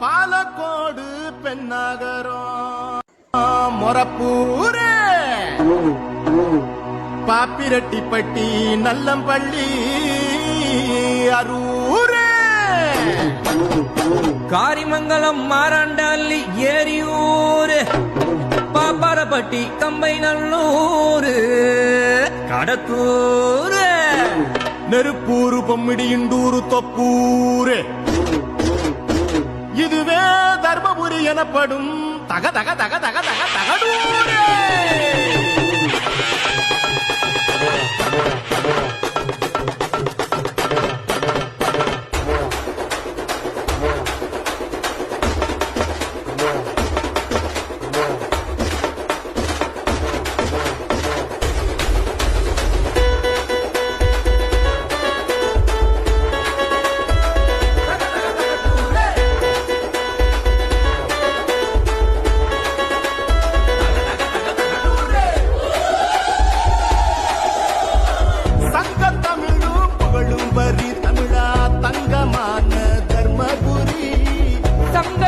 பாலக்கோடு பெண்ணாகரம் மொரப்பூரே பாப்பிரெட்டிப்பட்டி நல்லம்பள்ளி அரூரே காரிமங்கலம் மாராண்டாள்ளி ஏரியூர் பாப்பாரப்பட்டி கம்பை நல்லூர் கடத்தூர் நெருப்பூரு பொம்மிடியுண்டூரு தொப்பூரே இதுவே தர்மபுரி எனப்படும் தக தக தக தக தக தகடூரே தமிழா தங்கமான தர்மபுரி சங்க